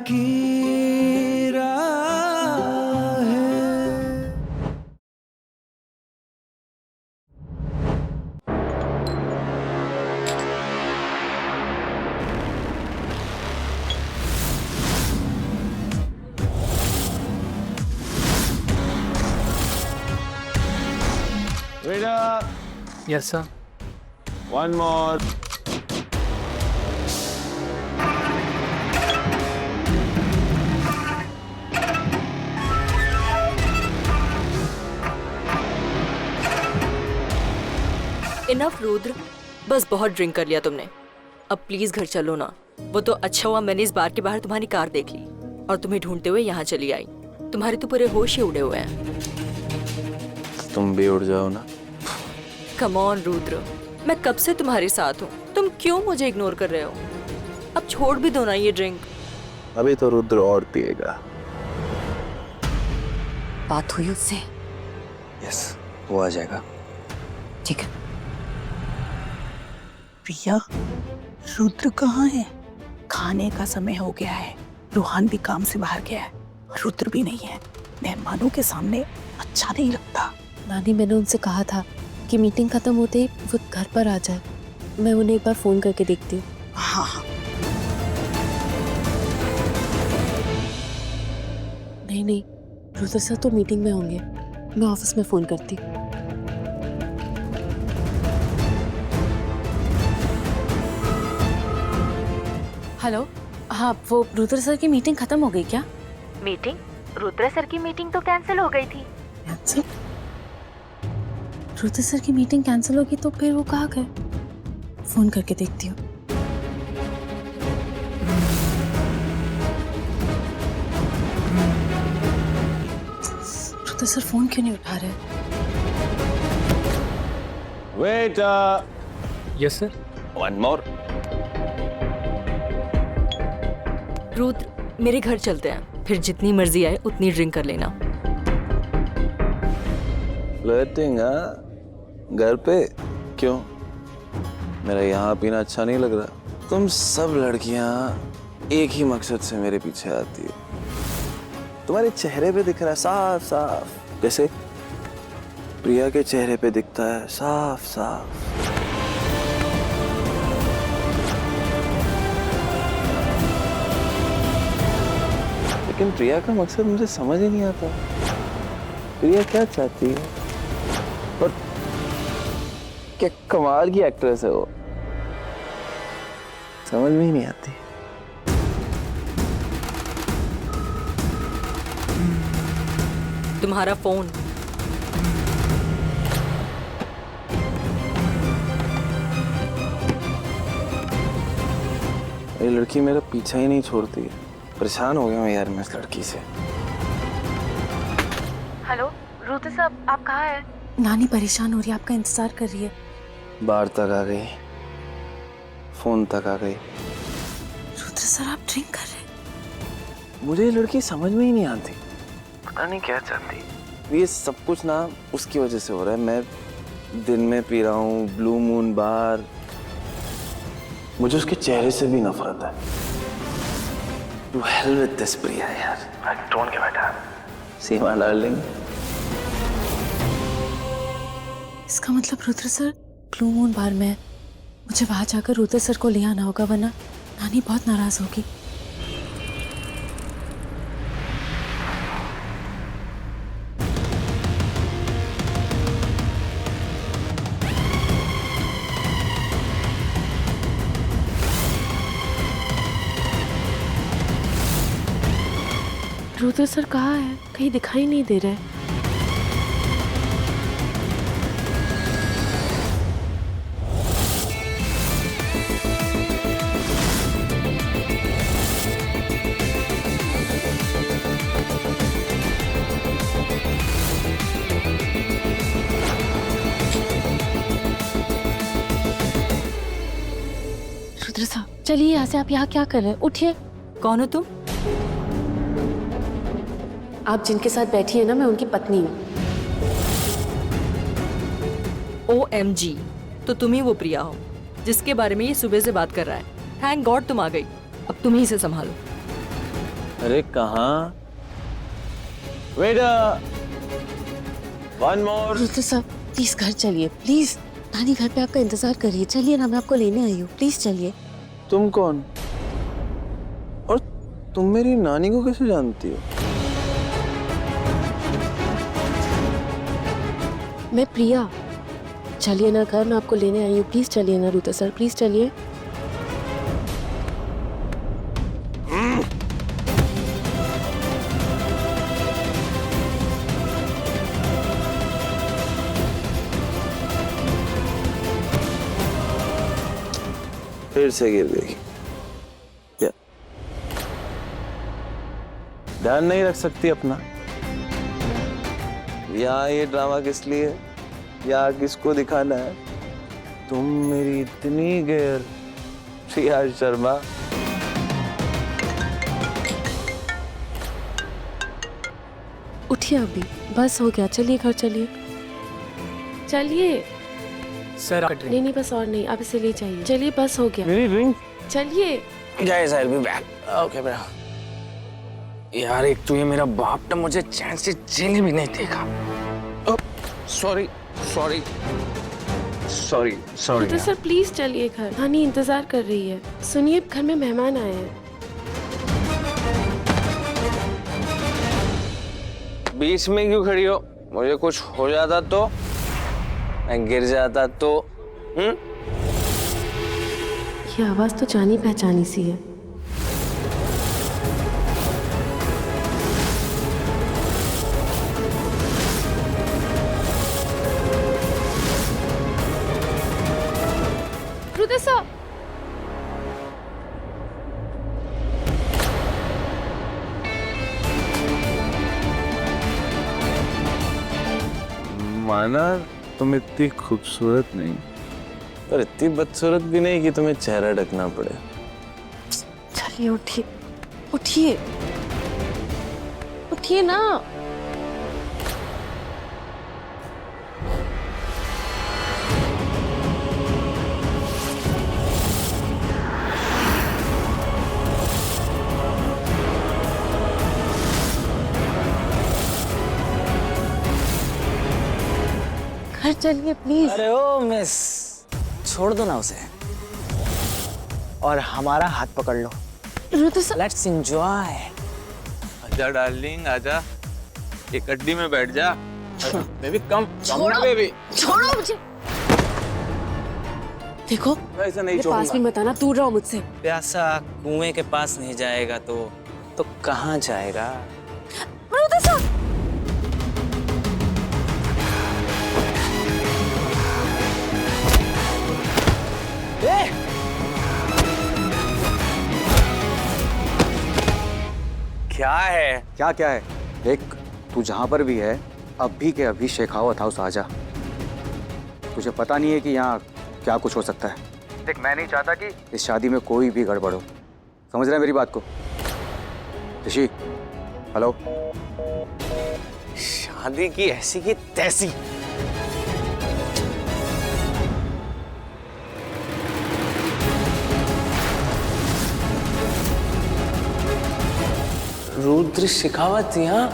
की राह है। Waiter, yes sir. one more. Enough Rudra, बस बहुत ड्रिंक कर लिया तुमने। अब प्लीज घर चलो ना। वो तो अच्छा हुआ मैंने इस बार के बाहर तुम्हारी कार देख ली और तुम्हें ढूंढते हुए यहाँ चली आई। तुम्हारे तो पूरे होश ही उड़े हुए हैं। तुम भी उड़ जाओ ना। कम ऑन रुद्र, मैं कब से तुम्हारे साथ हूँ, तुम क्यों मुझे इग्नोर कर रहे हो? अब छोड़ भी दो ना ये ड्रिंक। अभी तो रुद्र और पिएगा। बात हुई उससे? यस, वो आ जाएगा। ठीक है। प्रिया, रुद्र कहाँ है? खाने का समय हो गया है, रूहान भी काम से बाहर गया है, रुद्र भी नहीं है। मेहमानों के सामने अच्छा नहीं लगता। नानी, मैंने उनसे कहा था कि मीटिंग खत्म होते ही वो घर पर आ जाए। मैं उन्हें एक बार फोन करके देखती हूँ। हाँ हाँ। नहीं, रुद्र सर तो मीटिंग में होंगे, मैं ऑफिस में फोन करती हूँ। हेलो, हाँ, वो रुद्र सर की मीटिंग खत्म हो गई क्या? मीटिंग? रुद्र सर की मीटिंग तो कैंसिल हो गई थी। कैंसिल? रुद्र सर की मीटिंग कैंसिल होगी तो फिर वो कहाँ गए? फोन करके देखती हूँ। रुद्र सर फोन क्यों नहीं उठा रहे? Waiter, yes sir. one more. Rudra, मेरे घर चलते हैं, फिर जितनी मर्जी आए उतनी ड्रिंक कर लेना। फ्लर्टिंग, हाँ? घर पे? क्यों? मेरा यहाँ पीना अच्छा नहीं लग रहा? तुम सब लड़कियाँ एक ही मकसद से मेरे पीछे आती है। तुम्हारे चेहरे पे दिख रहा है साफ साफ, जैसे प्रिया के चेहरे पे दिखता है साफ साफ। लेकिन प्रिया का मकसद मुझे समझ ही नहीं आता। प्रिया क्या चाहती है? और क्या कमाल की एक्ट्रेस है वो, समझ में ही नहीं आती। तुम्हारा फोन। ये लड़की मेरा पीछा ही नहीं छोड़ती है। परेशान हो गया मैं यार, मैं इस लड़की से। हेलो रुद्र साहब, आप कहाँ हैं? नानी परेशान हो रही है, आपका इंतजार कर रही है। बार तक आ गई, फोन तक आ गई। रुद्र सर, आप ड्रिंक कर रहे हैं? मुझे ये लड़की समझ में ही नहीं आती, पता नहीं क्या चाहती। ये सब कुछ ना उसकी वजह से हो रहा है। मैं दिन में पी रहा हूँ, ब्लू मून बार। मुझे उसके चेहरे से भी नफरत है। To hell with this प्रिया यार। I don't give a damn. See my darling. इसका मतलब रुद्र सर ब्लू मून बार में है। मुझे वहां जाकर रुद्र सर को ले आना होगा, वरना नानी बहुत नाराज होगी। रुद्र सर कहाँ है? कहीं दिखाई नहीं दे रहे। रुद्र साहब, चलिए यहाँ से। आप यहाँ क्या कर रहे हैं? उठिए। कौन हो तुम? आप जिनके साथ बैठी है ना, मैं उनकी पत्नी हूँ। OMG, तो तुम ही वो प्रिया हो जिसके बारे में ये सुबह से बात कर रहा है। थैंक गॉड तुम आ गई। अब तुम ही से संभालो। अरे कहाँ? Wait, one more. Rudra sir please घर चलिए प्लीज। नानी घर पे आपका इंतजार कर रही है, चलिए ना, मैं आपको लेने आई हूँ, प्लीज चलिए। तुम कौन? और तुम मेरी नानी को कैसे जानती हो? मैं प्रिया। चलिए ना घर, मैं आपको लेने आई हूँ, प्लीज चलिए ना रुद्र सर, प्लीज चलिए। फिर से गिर गई क्या? ध्यान नहीं रख सकती अपना? यहाँ ये ड्रामा किस लिए? या किसको दिखाना है? तुम मेरी इतनी गैर प्रिया शर्मा। उठिए अभी, बस हो गया, चलिए घर चलिए। चलिए। सर आपका ड्रिंक। नहीं नहीं बस और नहीं, आप इसे ले जाइए, चलिए बस हो गया, मेरी ड्रिंक। चलिए। Guys I will be back. Okay बेटा। यार एक तो ये मेरा बाप ने मुझे चैन से जीने भी नहीं देगा। Sorry sorry sorry sorry. Rudra sir please चलिए घर, नानी इंतजार कर रही है। सुनिए घर में मेहमान आए हैं। बीच में क्यों खड़ी हो? मुझे कुछ हो जाता तो? मैं गिर जाता तो? ये आवाज तो जानी पहचानी सी है। रुद्र सर। माना तुम इतनी खूबसूरत नहीं, पर इतनी बदसूरत भी नहीं कि तुम्हें चेहरा ढकना पड़े। चलिए उठिए, उठिए, उठिए ना। घर चलिए प्लीज। अरे ओ मिस, छोड़ दो ना उसे और हमारा हाथ पकड़ लो। रुद्र सर। Let's enjoy. आजा डार्लिंग आजा, ये कड्डी में बैठ जा। बेबी कम छोड़ो, बेबी। छोड़ो मुझे। देखो ऐसा नहीं मेरे पास भी मत आना, दूर रहो मुझसे। प्यासा कुएं के पास नहीं जाएगा तो कहाँ जाएगा? रुद्र सर। क्या है? क्या क्या है? देख, तू जहां पर भी है अभी के अभी शेखावत हाउस आ जा। तुझे पता नहीं है कि यहाँ क्या कुछ हो सकता है। देख, मैं नहीं चाहता कि इस शादी में कोई भी गड़बड़ हो। समझ रहा है मेरी बात को? ऋषि, हेलो। शादी की ऐसी की तैसी। रुद्र शेखावत यहाँ?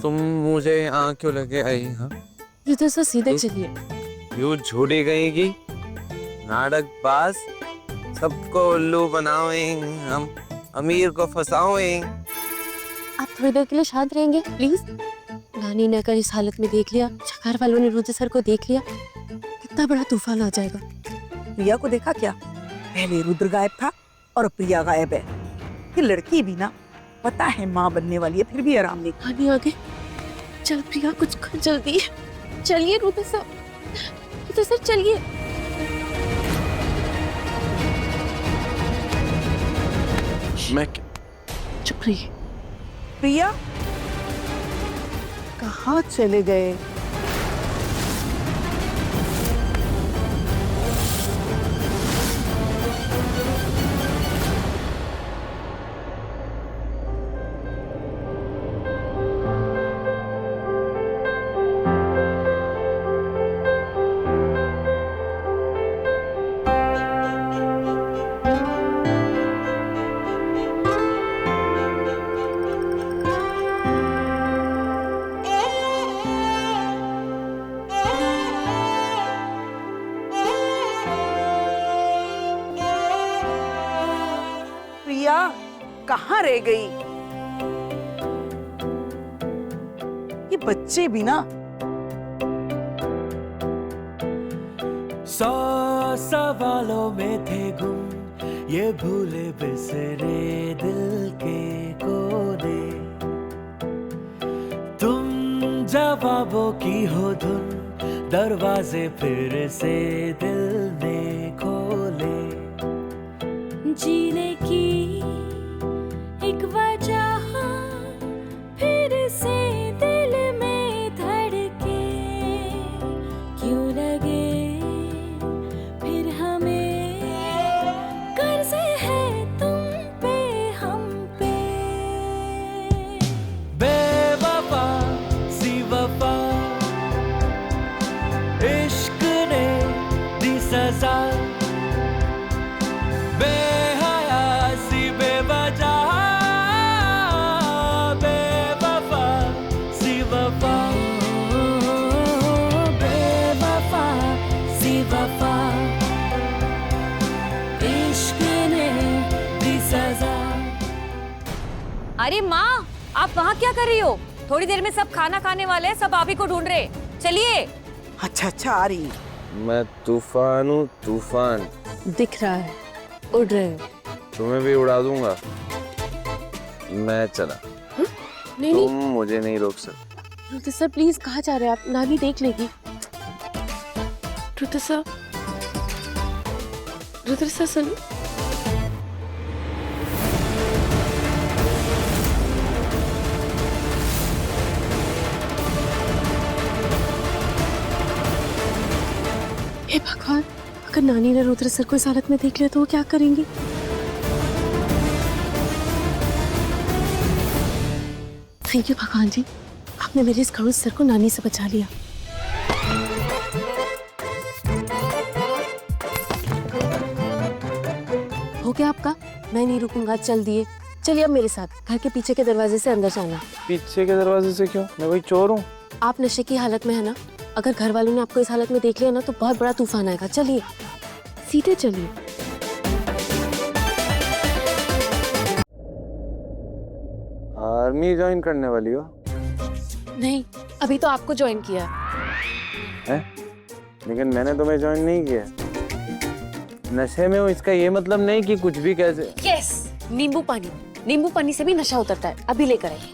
तुम मुझे यहाँ क्यों लेके आई? हाँ, रुद्र सर सीधे चलिए। यू झूठी कहेगी, नाटकबाज, सबको उल्लू बनाओगे, हम अमीर को फंसाओगे। आप थोड़ी देर के लिए शांत रहेंगे प्लीज। नानी ने अगर इस हालत में देख लिया, घर वालों ने रुद्र सर को देख लिया, कितना बड़ा तूफान आ जाएगा। प्रिया को देखा क्या? पहले रुद्र गायब था और अब प्रिया गायब है। ये लड़की भी ना, पता है माँ बनने वाली है, फिर भी आराम नहीं। नानी आगे। चल प्रिया कुछ कर जल्दी। चलिए रुद्र सर चलिए। मैं चुप रहिए। प्रिया कहाँ चले गए? कहाँ रह गई? ये बच्चे भी ना। 100 सवालों में थे गुम ये भूले बिसरे दिल के कोने। तुम जवाबों की हो धुन दरवाजे फिर से दिल ने खोले। जीने की एक वजह फिर से दिल में धड़के, क्यों लगे फिर हमें कर्ज है तुम पे हम पे। बेवफा सी वफा इश्क ने दी सजा। बेहया सी बेवजह बेवफा सी वफा। बेवफा सी वफा इश्क ने दी सजा। अरे माँ, आप वहाँ क्या कर रही हो? थोड़ी देर में सब खाना खाने वाले हैं, सब आप ही को ढूंढ रहे। चलिए। अच्छा आ रही। मैं तूफान हूँ, तूफान। दिख रहा है, उड़ रहे हो। तुम्हें भी उड़ा दूंगा। मैं चला। नहीं तुम मुझे नहीं रोक सकते। रुद्र सर प्लीज, कहाँ जा रहे हैं आप? नानी देख लेगी। रुद्र सर सुन। हे भगवान, अगर नानी ने रुद्र सर को इस हालत में देख लिया तो वो क्या करेंगी? थैंक यू भगवान जी, आपने मेरे इस खड़ूस सर को नानी से बचा लिया। हो गया आपका? मैं नहीं रुकूंगा, चल दिए। चलिए अब मेरे साथ घर के पीछे के दरवाजे से अंदर जाना। पीछे के दरवाजे से क्यों? मैं कोई चोर हूँ? आप नशे की हालत में है ना, अगर घर वालों ने आपको इस हालत में देख लिया ना तो बहुत बड़ा तूफान आएगा। चलिए, सीधे चलिए। आर्मी ज्वाइन करने वाली हो? नहीं, अभी तो आपको ज्वाइन किया है? लेकिन मैंने तुम्हें ज्वाइन नहीं किया। नशे में हूँ इसका ये मतलब नहीं कि कुछ भी कैसे। यस, नींबू पानी से भी नशा उतरता है। अभी लेकर आइए।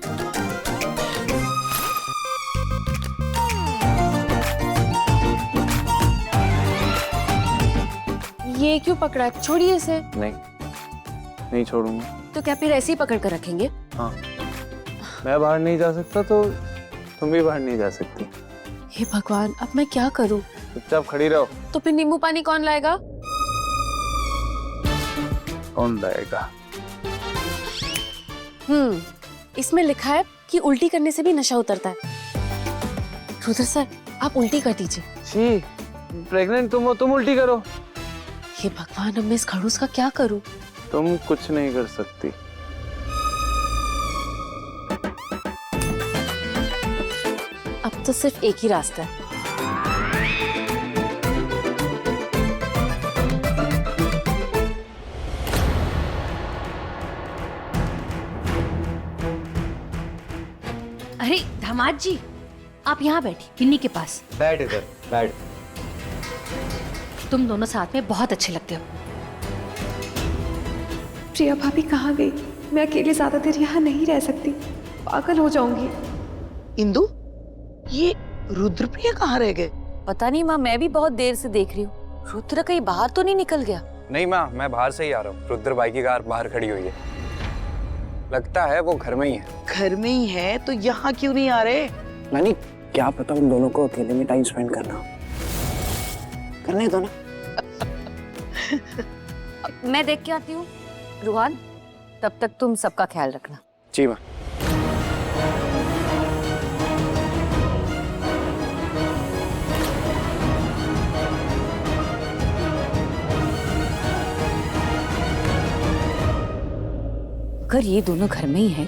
ये क्यों पकड़ा? छोड़िए इसे। नहीं छोड़ूंगा। तो क्या फिर ऐसे ही पकड़ कर रखेंगे? हाँ, मैं बाहर नहीं जा सकता तो तुम भी बाहर नहीं जा सकती। हे भगवान, अब मैं क्या करूं? चुपचाप खड़ी रहो। तो फिर नींबू पानी कौन लाएगा? कौन लाएगा? इसमें लिखा है कि उल्टी करने से भी नशा उतरता है। रुद्र सर, आप उल्टी कर दीजिए। छी, प्रेग्नेंट तुम हो, तुम उल्टी करो। हे भगवान, अब मैं इस खड़ूस का क्या करूं? तुम कुछ नहीं कर सकती। अब तो सिर्फ एक ही रास्ता है। अरे दामाद जी, आप यहाँ बैठी किन्नी के पास। बैठ इधर, बैठ। तुम दोनों साथ में बहुत अच्छे लगते हो। प्रिया भाभी कहाँ गई? मैं अकेले ज्यादा देर यहाँ नहीं रह सकती, पागल हो जाऊंगी। इंदु, ये रुद्रप्रिया कहाँ रह गए? पता नहीं माँ, मैं भी बहुत देर से देख रही हूँ। रुद्र कहीं बाहर तो नहीं निकल गया? नहीं माँ, मैं बाहर से ही आ रहा हूँ। रुद्र बाइक की कार बाहर खड़ी हुई है, लगता है वो घर में ही है। घर में ही है तो यहाँ क्यों नहीं आ रहे? नानी, क्या पता उन दोनों को अकेले में टाइम स्पेंड करना। करने दो ना। मैं देख के आती हूँ। रूहान, तब तक तुम सबका ख्याल रखना। जी माँ। अगर ये दोनों घर में ही हैं,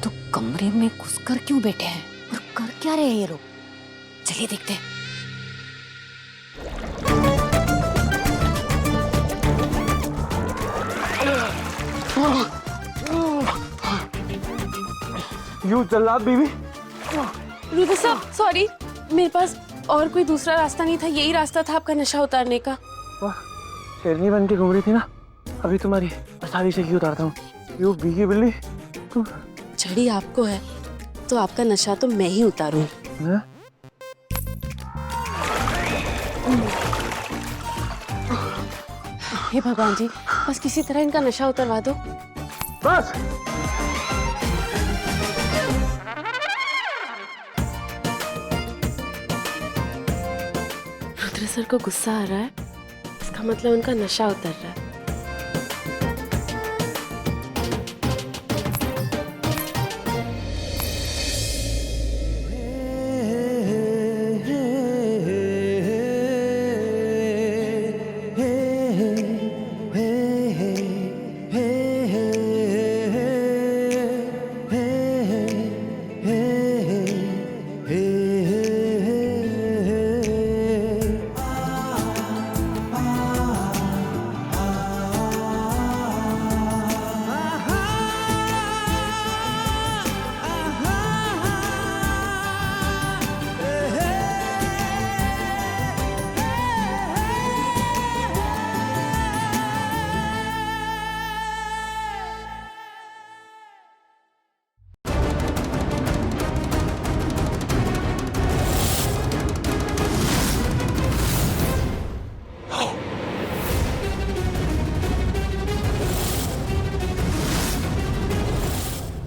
तो कमरे में घुसकर क्यों बैठे हैं और कर क्या रहे हैं ये लोग? चलिए देखते हैं। यू जल्लाद बीवी। रुद्र साहब सॉरी, मेरे पास और कोई दूसरा रास्ता नहीं था, यही रास्ता था आपका नशा उतारने का। शेरनी बन के घूम रही थी ना, अभी तुम्हारी शादी से क्यों उतारता हूँ। यू बीगी बिल्ली तुम। छड़ी आपको है तो आपका नशा तो मैं ही उतारूं। हे भगवान जी, बस किसी तरह इनका नशा उतरवा दो। बस रुद्र सर को गुस्सा आ रहा है, इसका मतलब उनका नशा उतर रहा है।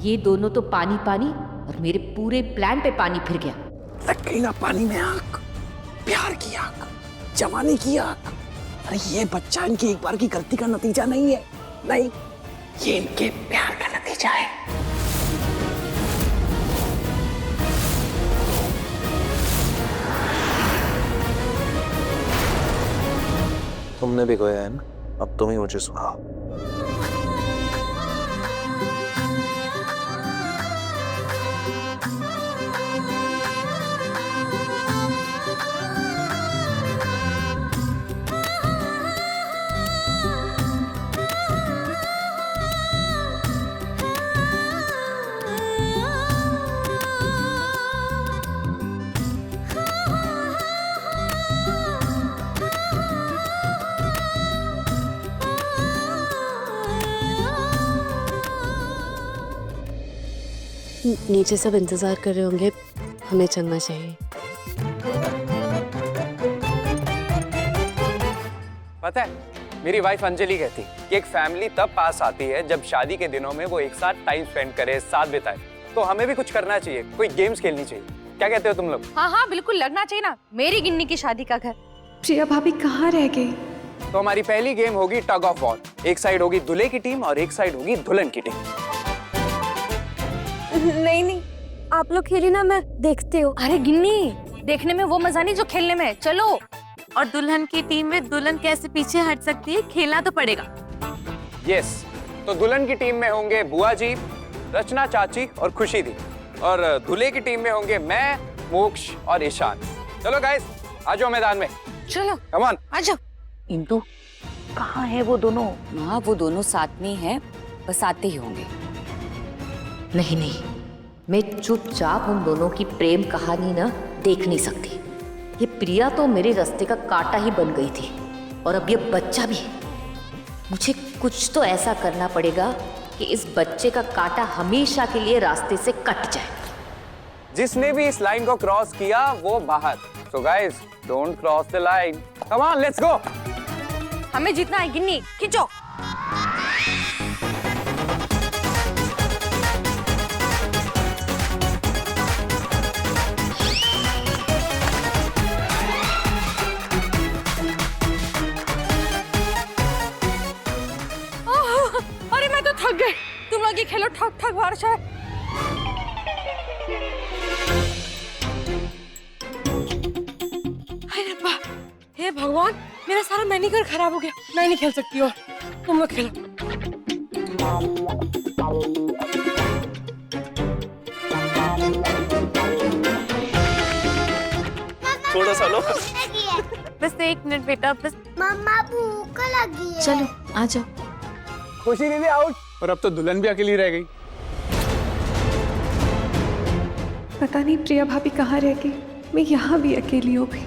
ये दोनों तो पानी पानी और मेरे पूरे प्लान पे पानी फिर गया। लग गई ना पानी में आग, प्यार की आग, जवानी की आग। अरे ये बच्चा इनकी एक बार की गलती का नतीजा नहीं है, नहीं, ये इनके प्यार का नतीजा है। तुमने भी खोया है ना, अब तुम ही मुझे सुनाओ। नीचे सब इंतजार कर रहे होंगे, हमें चलना चाहिए। पता है, मेरी वाइफ अंजलि कहती कि एक फैमिली तब पास आती है जब शादी के दिनों में वो एक साथ टाइम स्पेंड करे, साथ बिताए। तो हमें भी कुछ करना चाहिए, कोई गेम्स खेलनी चाहिए। क्या कहते हो तुम लोग? हाँ हाँ बिल्कुल, लगना चाहिए ना मेरी गिन्नी की शादी का घर। प्रिया भाभी कहाँ रह गई? तो हमारी पहली गेम होगी टग ऑफ वॉर। एक साइड होगी दूल्हे की टीम और एक साइड होगी दुल्हन की टीम। नहीं नहीं, आप लोग खेलिए ना, मैं देखती हूँ। अरे गिन्नी, देखने में वो मजा नहीं जो खेलने में है, चलो। और दुल्हन की टीम में दुल्हन कैसे पीछे हट सकती है, खेलना तो पड़ेगा। यस, तो दुल्हन की टीम में होंगे बुआ जी, रचना चाची और खुशी दी, और दूल्हे की टीम में होंगे मैं, मोक्ष और ईशान। चलो गाइस, आ जाओ मैदान में। चलो कम ऑन, आ जाओ। इंदु कहाँ है वो दोनों? हाँ वो दोनों साथ में हैं, बस आते ही होंगे। नहीं नहीं, मैं चुपचाप उन दोनों की प्रेम कहानी ना देख नहीं सकती। ये प्रिया तो मेरे रास्ते का कांटा ही बन गई थी, और अब ये बच्चा भी। मुझे कुछ तो ऐसा करना पड़ेगा कि इस बच्चे का कांटा हमेशा के लिए रास्ते से कट जाए। जिसने भी इस लाइन को क्रॉस किया वो बाहर। So guys, don't cross the line. Come on, let's go. हमें जीतना है गिन्नी, खींचो। अरे मैं तो थक गई, तुम लोग ये खेलो ठक ठक बारिश है। अरे बा, हे भगवान, मेरा सारा मैनीक्योर खराब हो गया। मैं नहीं खेल सकती और तुम लोग खेलो। थोड़ा सा लो। बस 1 मिनट बेटा, बस। मम्मा भूख लगी है। चलो आ जाओ। खुशी दीदी आउट, और अब तो दुल्हन भी अकेली रह गई। पता नहीं प्रिया भाभी कहाँ रह गई। मैं यहाँ भी अकेली हो गई।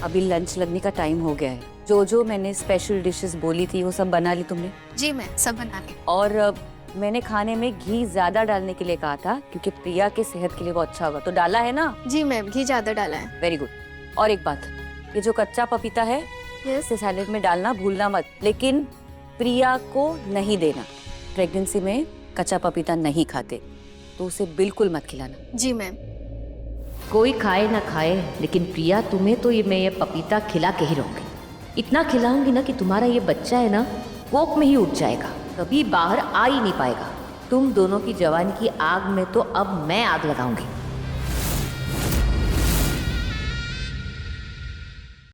अभी लंच लगने का टाइम हो गया है। जो जो मैंने स्पेशल डिशेस बोली थी वो सब बना ली तुमने? जी मैम, सब बना ली। और मैंने खाने में घी ज्यादा डालने के लिए कहा था क्योंकि प्रिया के सेहत के लिए वो अच्छा होगा, तो डाला है ना? जी मैम, घी ज्यादा डाला है। Very good. और एक बात, ये जो कच्चा पपीता है इसे सैलेड में डालना भूलना मत, लेकिन प्रिया को नहीं देना। प्रेगनेंसी में कच्चा पपीता नहीं खाते, तो उसे बिल्कुल मत खिलाना। जी मैम। कोई खाए ना खाए, लेकिन प्रिया तुम्हें तो मैं ये पपीता खिला के ही रहूंगी। इतना खिलाऊंगी ना कि तुम्हारा ये बच्चा है ना कोख में ही उठ जाएगा, कभी बाहर आ ही नहीं पाएगा। तुम दोनों की जवानी की आग में तो अब मैं आग लगाऊंगी।